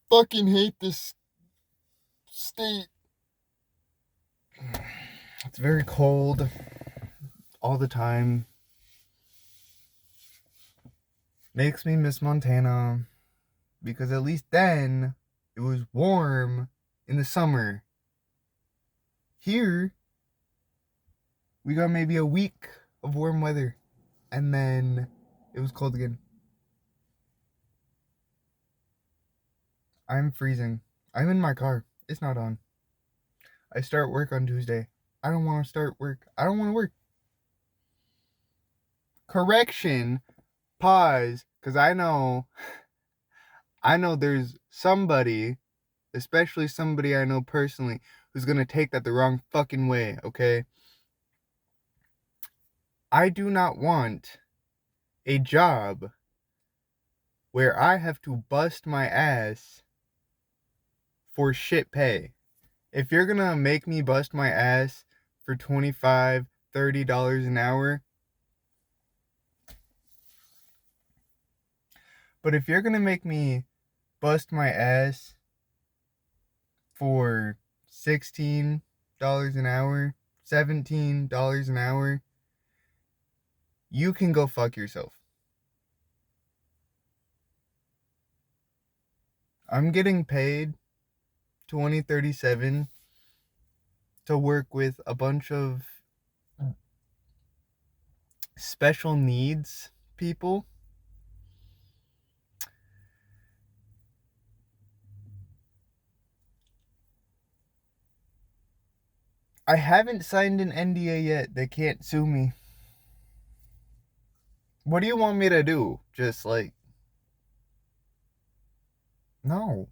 fucking hate this state. It's very cold all the time. Makes me miss Montana because at least then it was warm in the summer. Here, we got maybe a week of warm weather and then it was cold again. I'm freezing. I'm in my car. It's not on. I start work on Tuesday. I don't want to start work. I don't want to work. Correction. Pause. Because I know there's somebody, especially somebody I know personally, who's going to take that the wrong fucking way, okay? I do not want a job where I have to bust my ass for shit pay. If you're gonna make me bust my ass for $25, $30 an hour, but if you're gonna make me bust my ass for $16 an hour, $17 an hour, you can go fuck yourself. I'm getting paid $20.37 to work with a bunch of special needs people. I haven't signed an NDA yet. They can't sue me. What do you want me to do? Just like... No.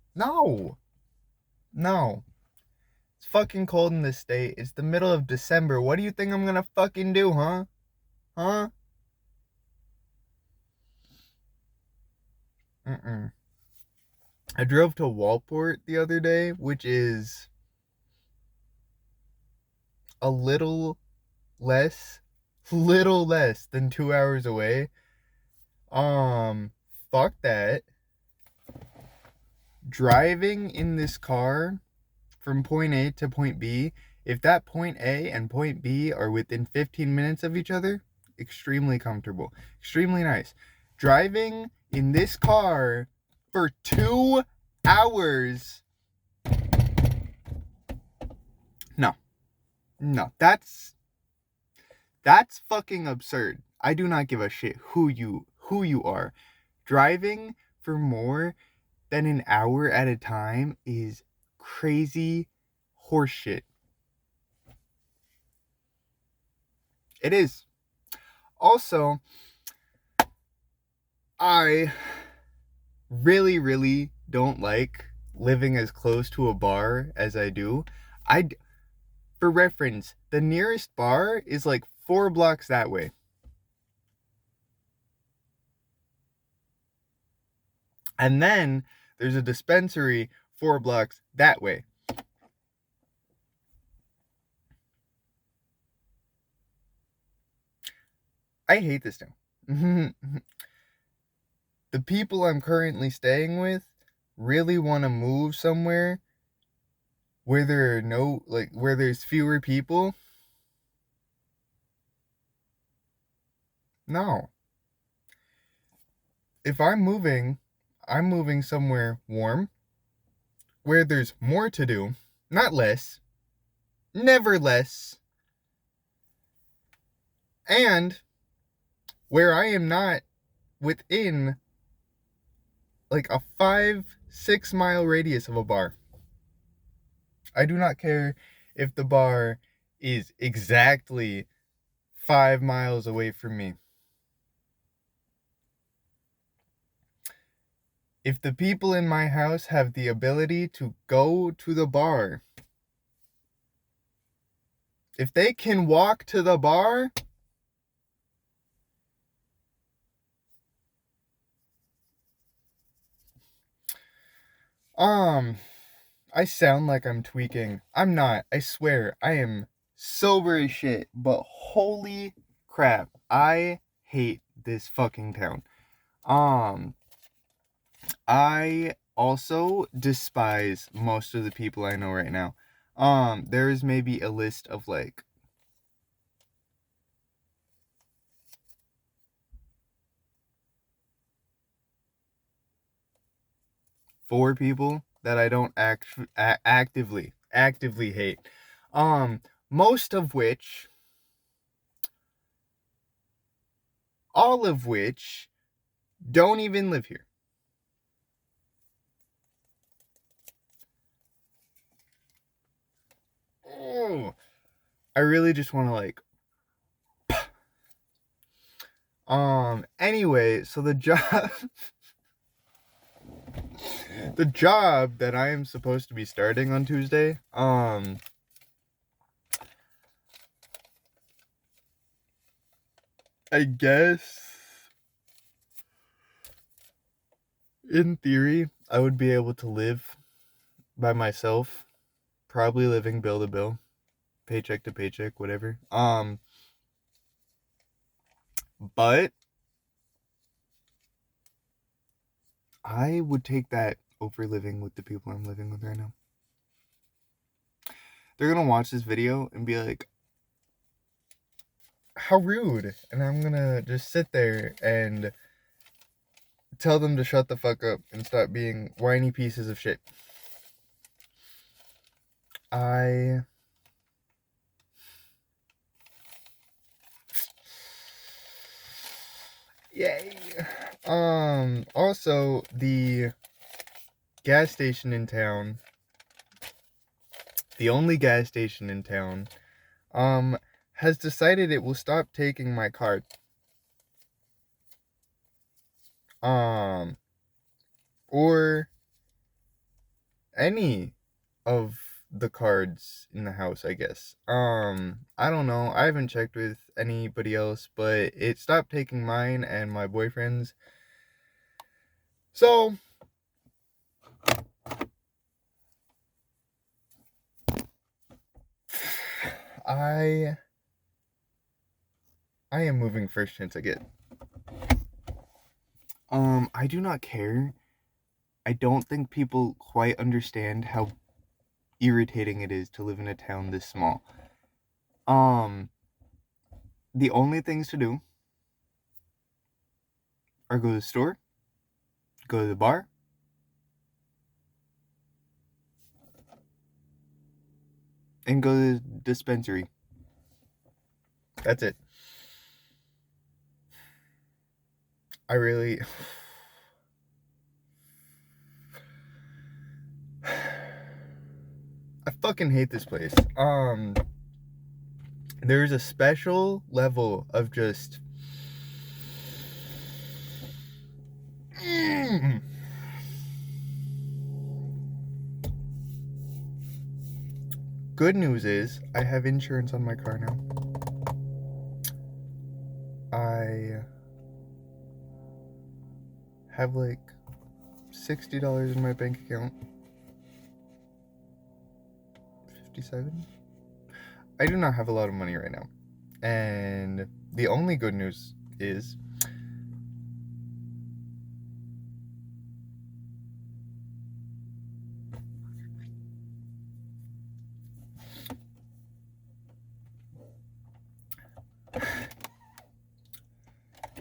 It's fucking cold in this state. It's the middle of December. What do you think I'm gonna fucking do, huh? Huh? I drove to Walport the other day, which is a little less than 2 hours away. Fuck that. Driving in this car from point A to point B, if that point A and point B are within 15 minutes of each other, extremely comfortable, extremely nice. Driving in this car for 2 hours, no, that's fucking absurd. I do not give a shit who you are. Driving for more than an hour at a time is crazy horseshit. It is. Also, I really don't like living as close to a bar as I do. For reference, the nearest bar is like 4 blocks that way. And then there's a dispensary 4 blocks that way. I hate this town. The people I'm currently staying with really want to move somewhere where there are where there's fewer people. No. If I'm moving somewhere warm, where there's more to do, not less, never less, and where I am not within like a 5-6 mile radius of a bar. I do not care if the bar is exactly 5 miles away from me. If the people in my house have the ability to go to the bar, if they can walk to the bar, I sound like I'm tweaking. I'm not. I swear. I am sober as shit. But holy crap. I hate this fucking town. I also despise most of the people I know right now. There is maybe a list of like 4 people that I don't actively hate. Most of which, all of which, don't even live here. Oh, I really just want to like. Anyway, so the job, the job that I am supposed to be starting on Tuesday, I guess in theory I would be able to live by myself, probably living bill to bill, paycheck to paycheck, whatever. But I would take that over living with the people I'm living with right now. They're gonna watch this video and be like, how rude. And I'm gonna just sit there and tell them to shut the fuck up and stop being whiny pieces of shit. Yay. Also, the gas station in town, the only gas station in town, has decided it will stop taking my card. Or any of the cards in the house, I guess. I don't know. I haven't checked with anybody else, but it stopped taking mine and my boyfriend's. So I am moving first chance I get. I do not care. I don't think people quite understand how irritating it is to live in a town this small. The only things to do are go to the store, go to the bar, and go to the dispensary. That's it. I really... I fucking hate this place. There's a special level of just... Good news is, I have insurance on my car now. I have like $60 in my bank account. 57? I do not have a lot of money right now. And the only good news is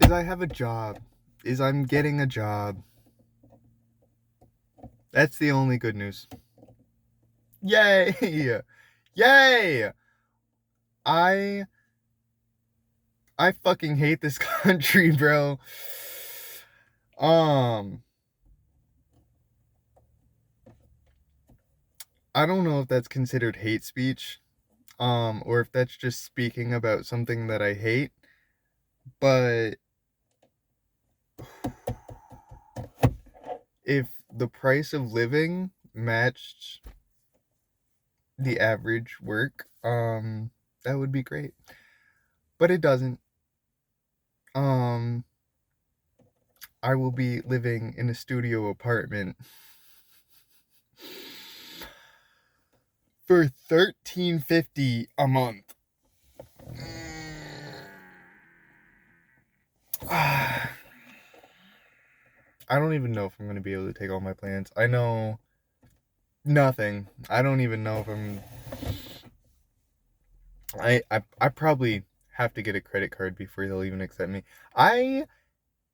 I have a job. I'm getting a job. That's the only good news. Yay! Yay! I fucking hate this country, bro. I don't know if that's considered hate speech, or if that's just speaking about something that I hate, but if the price of living matched the average work, that would be great. But it doesn't. I will be living in a studio apartment for $13.50 a month. I don't even know if I'm going to be able to take all my plants. I know nothing. I don't even know if I probably have to get a credit card before they'll even accept me. I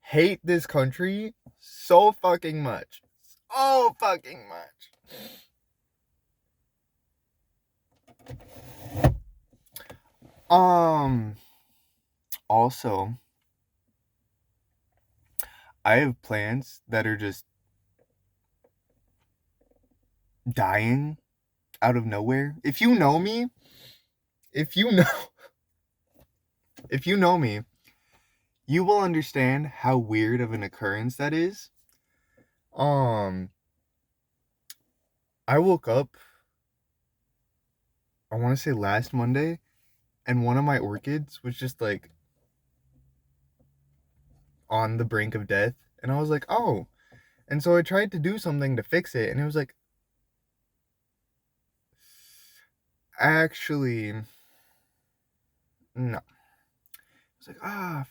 hate this country so fucking much. So fucking much. Also, I have plants that are just dying out of nowhere. If you know me, if you know if you know me, you will understand how weird of an occurrence that is. I woke up, I want to say last Monday, and one of my orchids was just like on the brink of death, and I was like, "Oh." And so I tried to do something to fix it, and it was like, actually, no. I was like,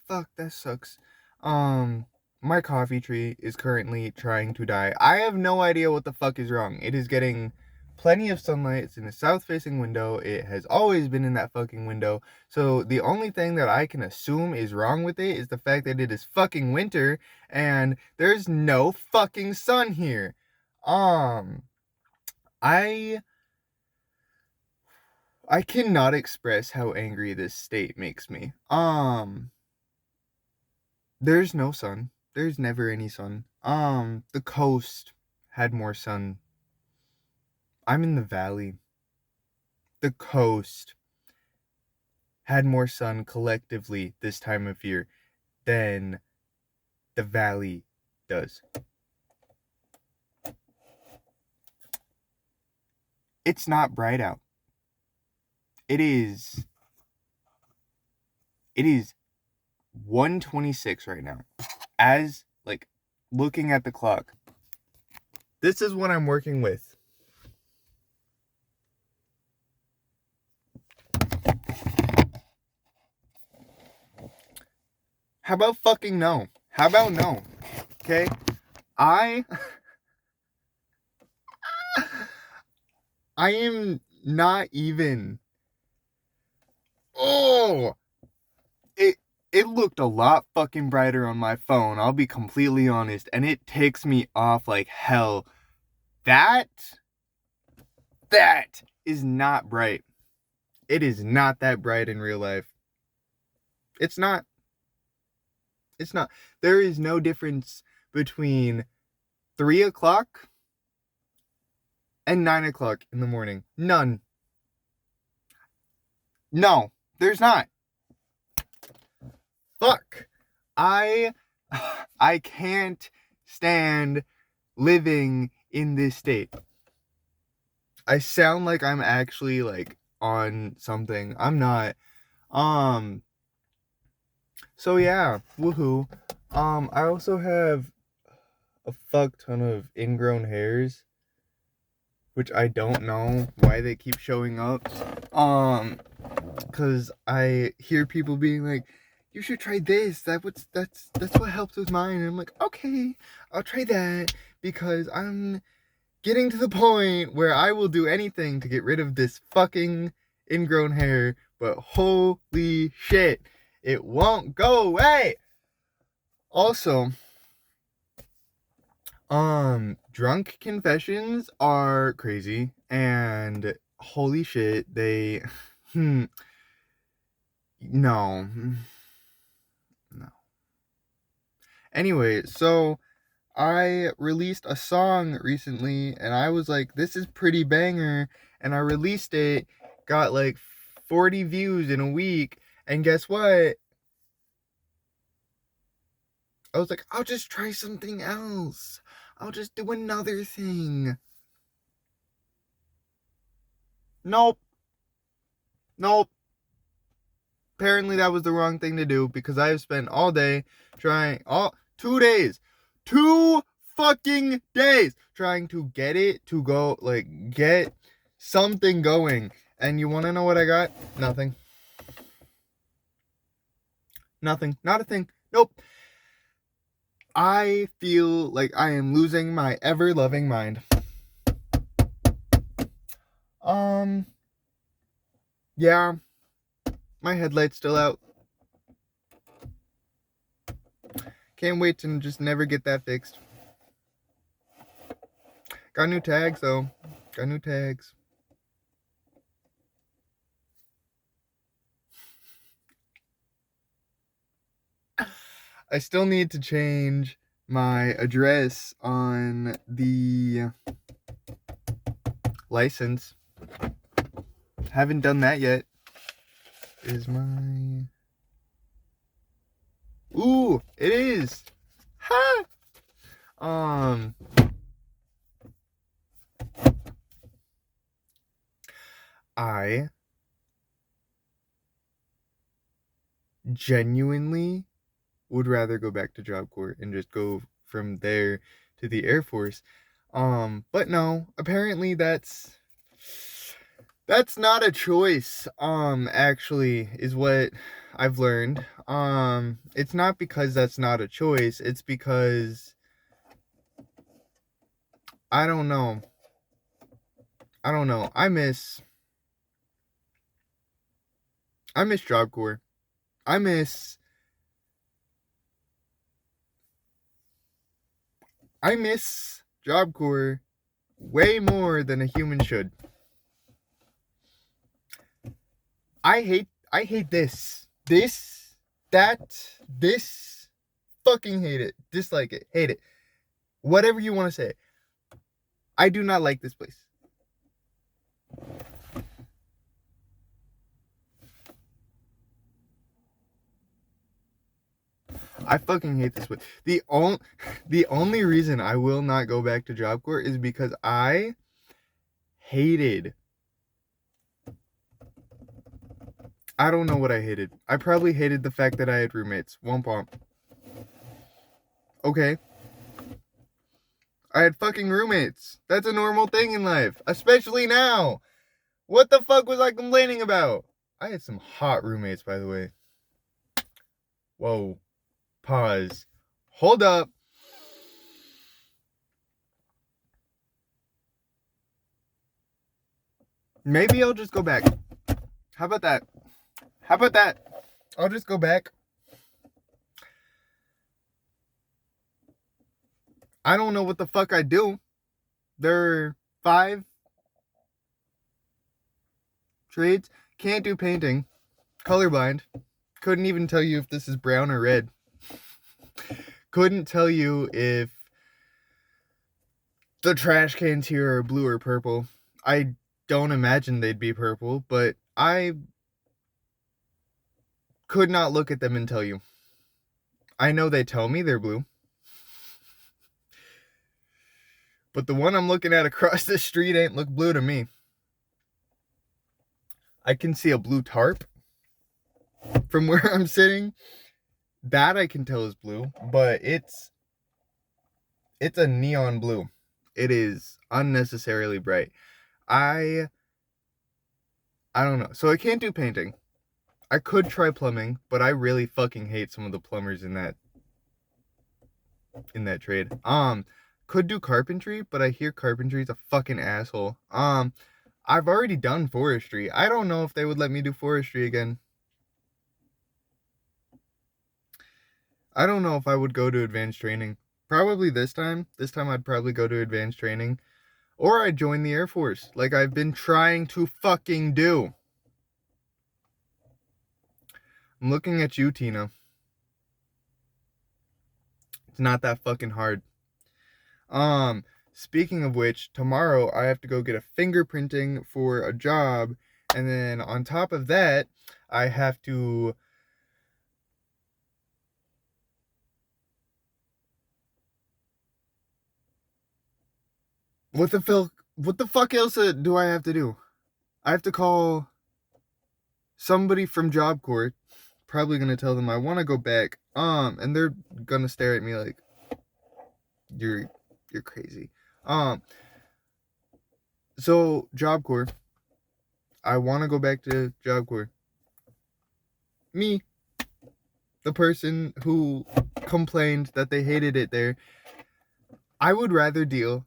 fuck, that sucks. My coffee tree is currently trying to die. I have no idea what the fuck is wrong. It is getting plenty of sunlight. It's in a south-facing window. It has always been in that fucking window. So the only thing that I can assume is wrong with it is the fact that it is fucking winter and there's no fucking sun here. I cannot express how angry this state makes me. There's no sun. There's never any sun. The coast had more sun. I'm in the valley. The coast had more sun collectively this time of year than the valley does. It's not bright out. It is 1:26 right now. As like looking at the clock. This is what I'm working with. How about fucking no? How about no? Okay? I am not even. Oh! It looked a lot fucking brighter on my phone, I'll be completely honest, and it ticks me off like hell. That is not bright. It is not that bright in real life. It's not. It's not. There is no difference between 3 o'clock and 9 o'clock in the morning. None. No, there's not. Fuck. I can't stand living in this state. I sound like I'm actually like on something. I'm not. So yeah, woohoo. I also have a fuck ton of ingrown hairs, which I don't know why they keep showing up. Cause I hear people being like, you should try this. That's what helps with mine. And I'm like, okay, I'll try that because I'm getting to the point where I will do anything to get rid of this fucking ingrown hair. But holy shit, it won't go away. Also, drunk confessions are crazy, and holy shit, they no. Anyway, so I released a song recently, and I was like, this is pretty banger, and I released it, got like 40 views in a week, and guess what? I was like, I'll just try something else. I'll just do another thing. Nope. Apparently that was the wrong thing to do because I have spent all day trying, 2 days, 2 fucking days trying to get it to go, like, get something going. And you want to know what I got? Nothing. Not a thing. Nope. I feel like I am losing my ever-loving mind. Yeah, my headlight's still out. Can't wait to just never get that fixed. Got new tags, though. Got new tags. I still need to change my address on the license. Haven't done that yet. Is my... Ooh, it is. Ha! I genuinely would rather go back to Job Corps and just go from there to the Air Force. But no, apparently that's not a choice, actually, is what I've learned. It's not because that's not a choice, it's because I don't know. I miss Job Corps. I miss Job Corps way more than a human should. I hate this. Fucking hate it. Dislike it. Hate it. Whatever you want to say. I do not like this place. I fucking hate this place. The only reason I will not go back to Job Corps is because I don't know what I hated. I probably hated the fact that I had roommates. Womp womp. Okay. I had fucking roommates. That's a normal thing in life. Especially now. What the fuck was I complaining about? I had some hot roommates, by the way. Whoa. Pause. Hold up. Maybe I'll just go back. How about that? I'll just go back. I don't know what the fuck I do. There are 5 trades. Can't do painting. Colorblind. Couldn't even tell you if this is brown or red. Couldn't tell you if the trash cans here are blue or purple. I don't imagine they'd be purple, but I could not look at them and tell you. I know they tell me they're blue. But the one I'm looking at across the street ain't look blue to me. I can see a blue tarp from where I'm sitting. That I can tell is blue, but it's a neon blue. It is unnecessarily bright. I don't know. So I can't do painting. I could try plumbing, but I really fucking hate some of the plumbers in that trade. Could do carpentry, but I hear carpentry's a fucking asshole. I've already done forestry. I don't know if they would let me do forestry again. I don't know if I would go to advanced training. Probably this time. This time I'd probably go to advanced training. Or I'd join the Air Force, like I've been trying to fucking do. I'm looking at you, Tina. It's not that fucking hard. Speaking of which, tomorrow I have to go get a fingerprinting for a job, and then on top of that, I have to what the fuck else do I have to do? I have to call somebody from Job Corps, probably gonna tell them I want to go back, and they're gonna stare at me like you're crazy. So Job Corps, I want to go back to Job Corps. Me. the person who complained that they hated it there. I would rather deal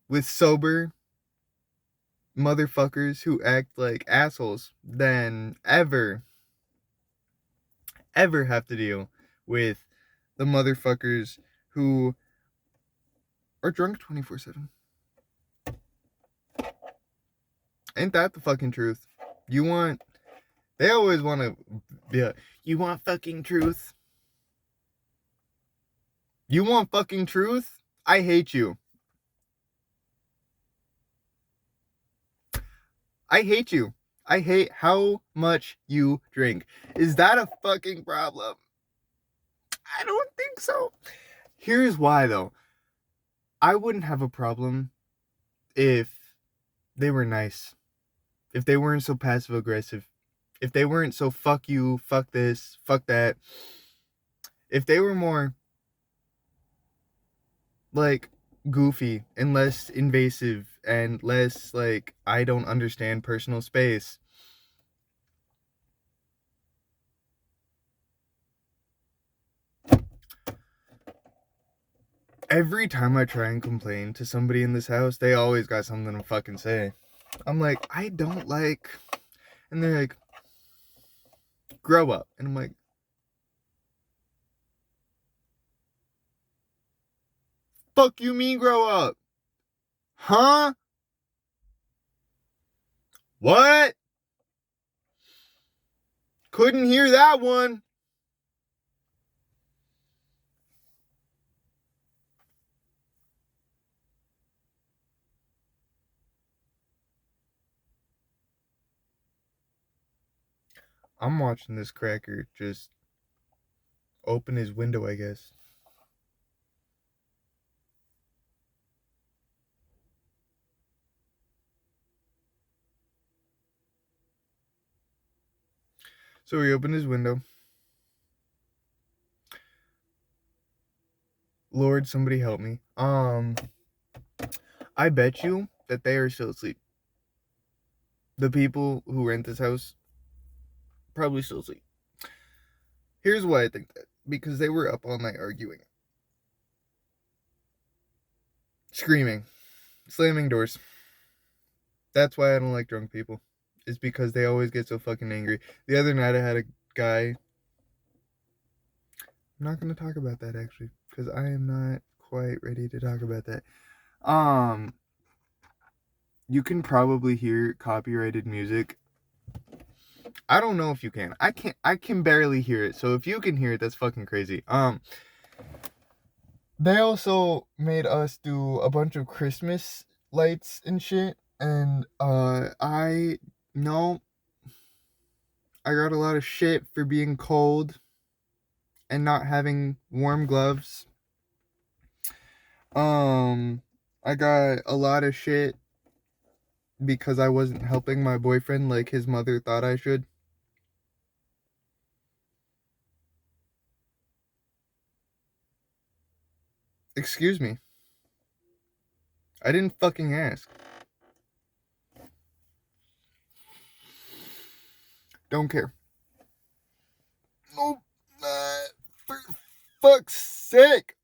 with sober motherfuckers who act like assholes than ever have to deal with the motherfuckers who are drunk 24/7. Ain't that the fucking truth? They always want to be like, you want fucking truth? You want fucking truth? I hate you. I hate you. I hate how much you drink. Is that a fucking problem? I don't think so. Here's why, though. I wouldn't have a problem if they were nice. If they weren't so passive aggressive. If they weren't so fuck you, fuck this, fuck that. If they were more like goofy and less invasive and less like I don't understand personal space. Every time I try and complain to somebody in this house, they always got something to fucking say. I'm like, I don't like, and they're like, grow up. And I'm like, fuck you mean grow up? Huh? What? Couldn't hear that one. I'm watching this cracker just open his window, I guess. So he opened his window. Lord, somebody help me. I bet you that they are still asleep. The people who rent this house probably still asleep. Here's why I think that. Because they were up all night arguing. Screaming. Slamming doors. That's why I don't like drunk people. It's because they always get so fucking angry. The other night I had a guy. I'm not going to talk about that actually. Because I am not quite ready to talk about that. You can probably hear copyrighted music. I don't know if you can. I can barely hear it. So if you can hear it, that's fucking crazy. They also made us do a bunch of Christmas lights and shit. And I know I got a lot of shit for being cold and not having warm gloves. I got a lot of shit because I wasn't helping my boyfriend like his mother thought I should. Excuse me. I didn't fucking ask. Don't care. Oh, for fuck's sake.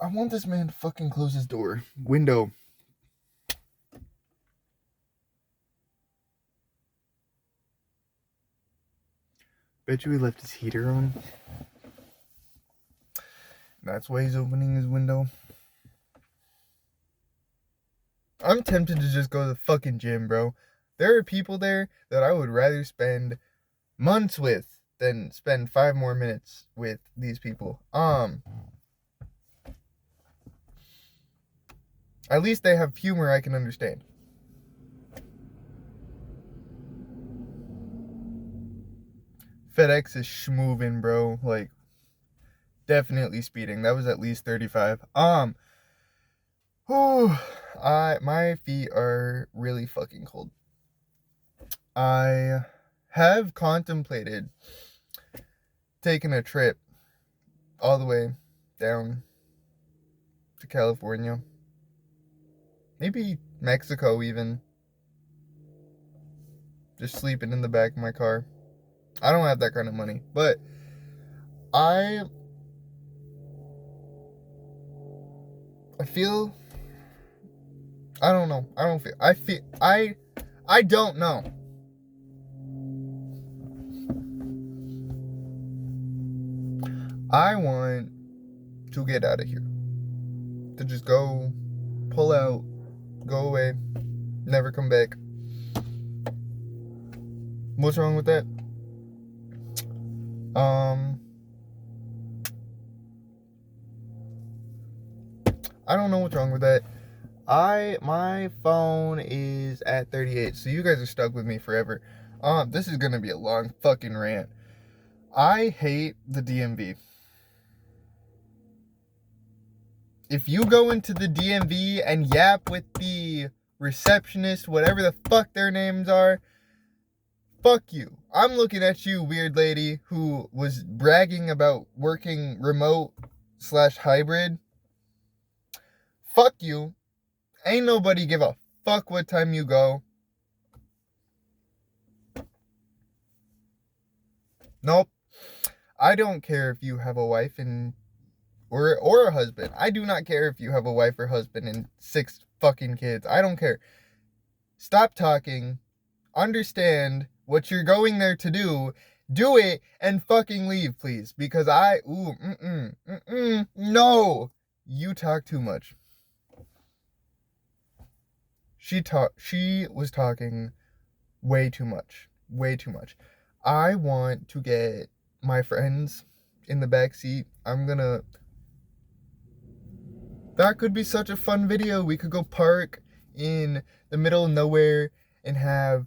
I want this man to fucking close his window. Bet you he left his heater on. That's why he's opening his window. I'm tempted to just go to the fucking gym, bro. There are people there that I would rather spend months with than spend 5 more minutes with these people. At least they have humor I can understand. FedEx is schmoving, bro. Like, definitely speeding. That was at least 35. My feet are really fucking cold. I have contemplated taking a trip all the way down to California. Maybe Mexico even. Just sleeping in the back of my car. I don't have that kind of money. But I feel, I don't know. I don't know. I want to get out of here. To just go, pull out, go away, never come back. What's wrong with that? I don't know what's wrong with that. My phone is at 38, so you guys are stuck with me forever. This is gonna be a long fucking rant. I hate the DMV. If you go into the DMV and yap with the receptionist, whatever the fuck their names are, fuck you. I'm looking at you, weird lady who was bragging about working remote/hybrid. Fuck you. Ain't nobody give a fuck what time you go. Nope. I don't care if you have a wife and or a husband. I do not care if you have a wife or husband and 6 fucking kids. I don't care. Stop talking. Understand what you're going there to do. Do it and fucking leave, please. Because no. You talk too much. She was talking way too much. Way too much. I want to get my friends in the back seat. That could be such a fun video. We could go park in the middle of nowhere and have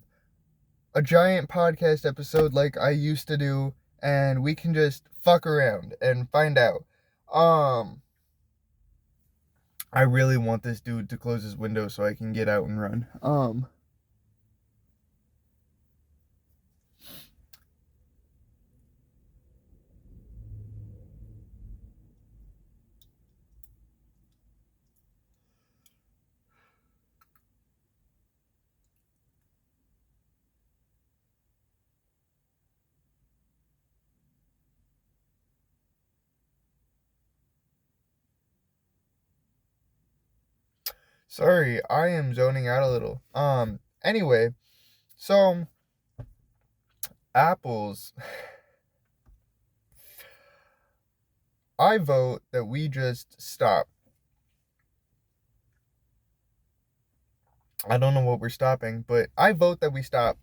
a giant podcast episode like I used to do, and we can just fuck around and find out. I really want this dude to close his window so I can get out and run. Sorry, I am zoning out a little. Anyway, so apples. I vote that we just stop. I don't know what we're stopping, but I vote that we stop.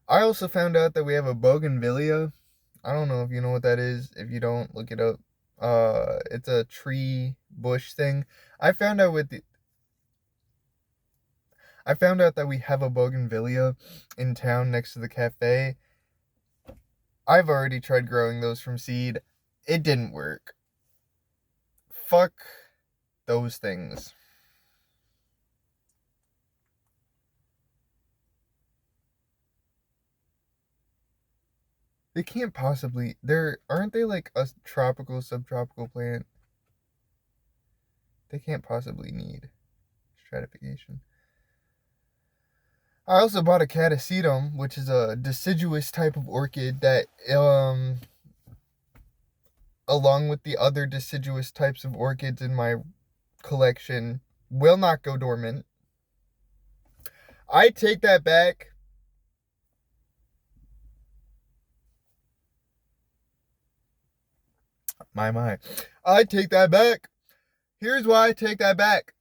I also found out that we have a bougainvillea. I don't know if you know what that is. If you don't, look it up. It's a tree bush thing. I found out that we have a bougainvillea in town next to the cafe. I've already tried growing those from seed. It didn't work. Fuck those things. They can't possibly. Aren't they like a tropical, subtropical plant? They can't possibly need stratification. I also bought a catasetum, which is a deciduous type of orchid that, along with the other deciduous types of orchids in my collection, will not go dormant. I take that back. My. I take that back. Here's why I take that back.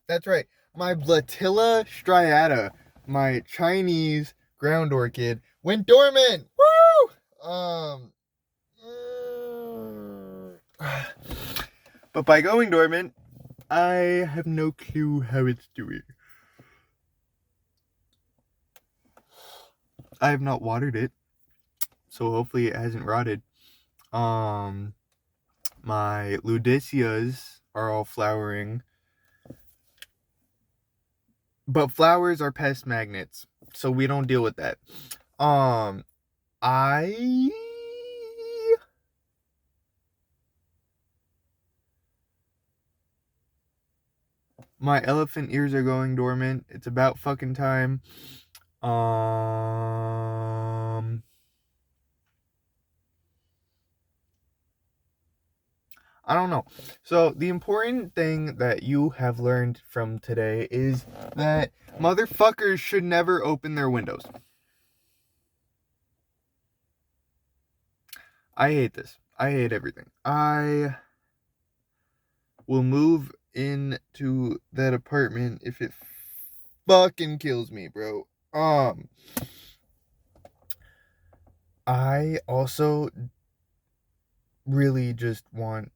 That's right. My Blatilla striata, my Chinese ground orchid, went dormant. Woo! But by going dormant, I have no clue how it's doing. I have not watered it, so hopefully it hasn't rotted. My ludicias are all flowering. But flowers are pest magnets, so we don't deal with that. My elephant ears are going dormant. It's about fucking time. I don't know. So the important thing that you have learned from today is that motherfuckers should never open their windows. I hate this. I hate everything. I will move into that apartment if it fucking kills me, bro. I also really just want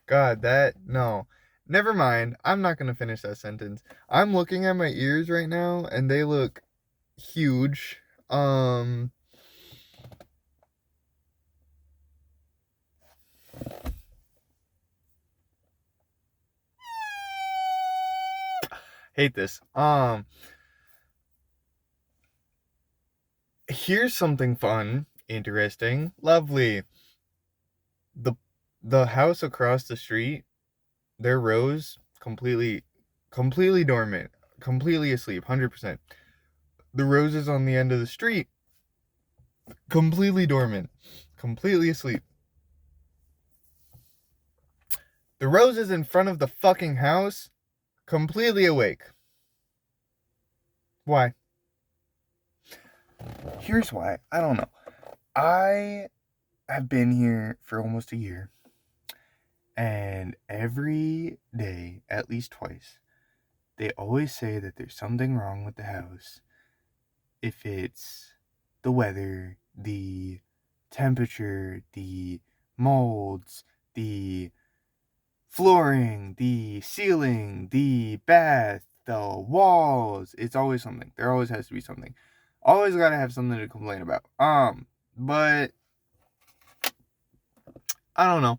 God, no. Never mind. I'm not going to finish that sentence. I'm looking at my ears right now and they look huge. Hate this. Here's something fun, interesting, lovely. The house across the street, their rose completely dormant, completely asleep, 100%. The roses on the end of the street, completely dormant, completely asleep. The roses in front of the fucking house, completely awake. Why? Here's why. I don't know. I have been here for almost a year, and every day, at least twice, they always say that there's something wrong with the house. If it's the weather, the temperature, the molds, the flooring, the ceiling, the bath, the walls, it's always something. There always has to be something. Always gotta have something to complain about. But I don't know.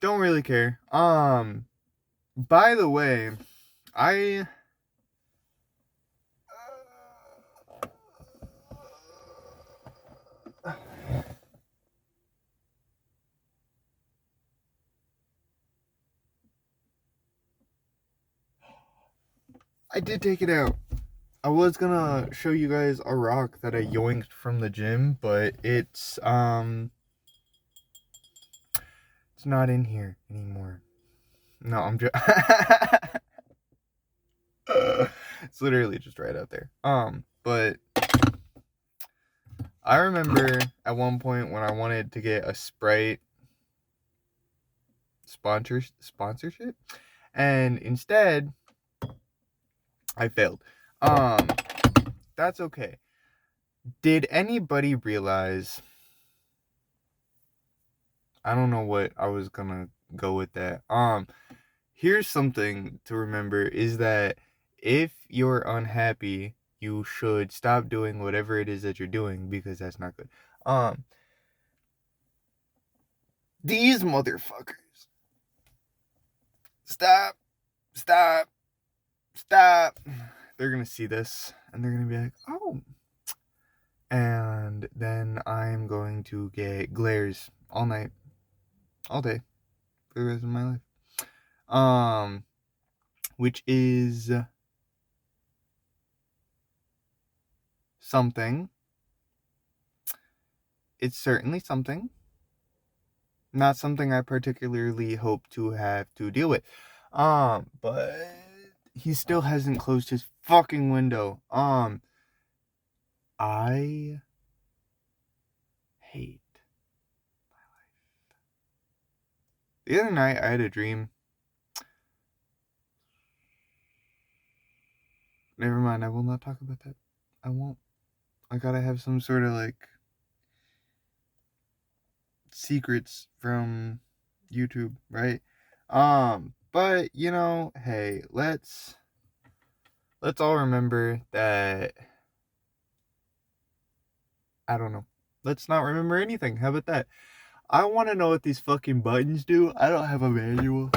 Don't really care. By the way, I did take it out. I was gonna show you guys a rock that I yoinked from the gym, but it's not in here anymore. No, I'm just it's literally just right out there. But I remember at one point when I wanted to get a Sprite sponsorship, and instead I failed. That's okay. Did anybody realize? I don't know what I was gonna go with that. Here's something to remember is that if you're unhappy, you should stop doing whatever it is that you're doing because that's not good. These motherfuckers. Stop. They're gonna see this and they're gonna be like, oh. And then I'm going to get glares all night, all day, for the rest of my life. Which is something. It's certainly something. Not something I particularly hope to have to deal with. But he still hasn't closed his fucking window. I hate my life. The other night I had a dream. Never mind, I will not talk about that. I won't. I gotta have some sort of like secrets from YouTube, right? But you know, hey, let's all remember that I don't know. Let's not remember anything. How about that? I want to know what these fucking buttons do. I don't have a manual.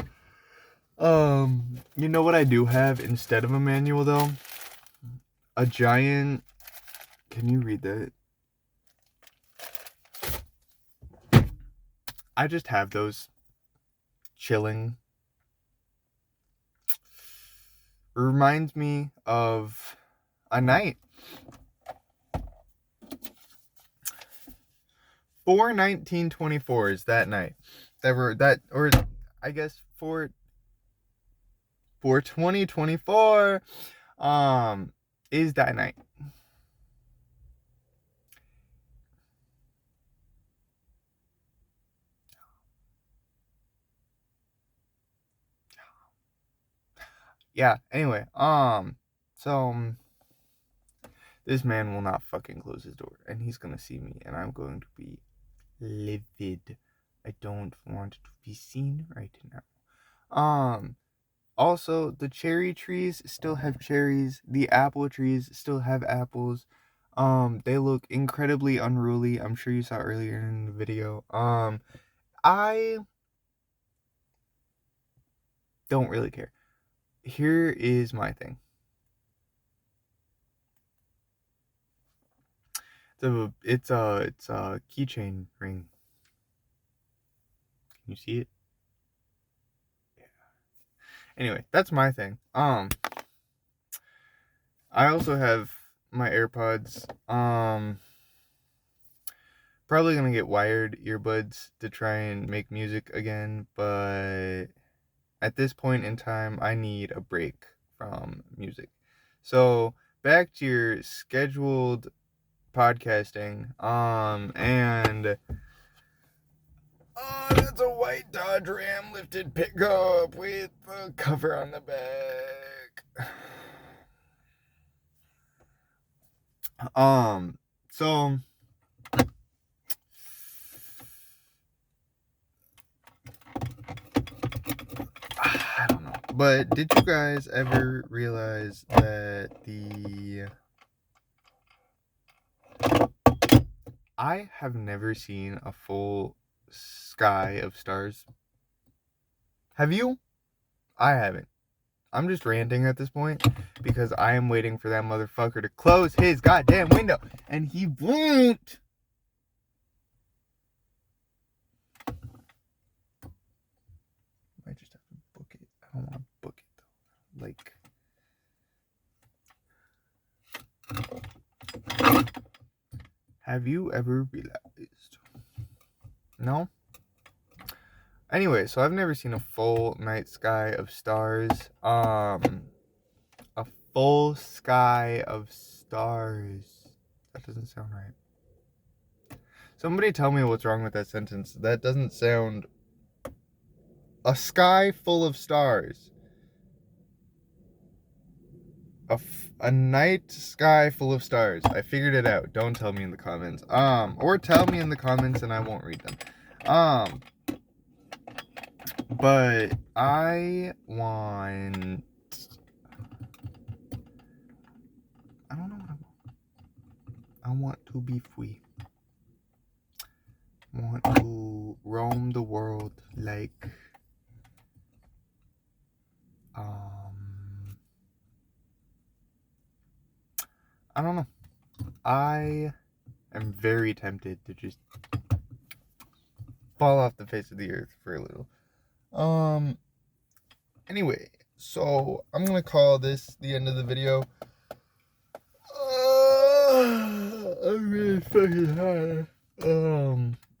You know what I do have instead of a manual though? A giant. Can you read that? I just have those chilling. It reminds me of a night. 4/19/24 is that night. I guess for 2024 is that night. Yeah, anyway, so this man will not fucking close his door, and he's gonna see me, and I'm going to be livid. I don't want to be seen right now. Also, the cherry trees still have cherries. The apple trees still have apples. They look incredibly unruly. I'm sure you saw earlier in the video. I don't really care. Here is my thing. It's a keychain ring. Can you see it? Yeah. Anyway, that's my thing. I also have my AirPods. Probably gonna get wired earbuds to try and make music again, but at this point in time, I need a break from music. So back to your scheduled podcasting. And that's a white Dodge Ram lifted pickup with the cover on the back. So I don't know. But did you guys ever realize that I have never seen a full sky of stars? Have you? I haven't. I'm just ranting at this point because I am waiting for that motherfucker to close his goddamn window, and he won't. I just have to book it. I don't want to book it though. Like, have you ever realized? No? Anyway, so I've never seen a full night sky of stars. A full sky of stars. That doesn't sound right. Somebody tell me what's wrong with that sentence. That doesn't sound... A sky full of stars. A night sky full of stars. I figured it out. Don't tell me in the comments. Or tell me in the comments and I won't read them. But I want... I don't know what I want. I want to be free. I want to roam the world like... I don't know. I am very tempted to just fall off the face of the earth for a little. Anyway, so I'm gonna call this the end of the video. I'm really fucking high.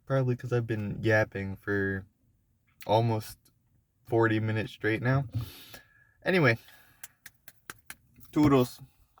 Probably because I've been yapping for almost 40 minutes straight now. Anyway, toodles.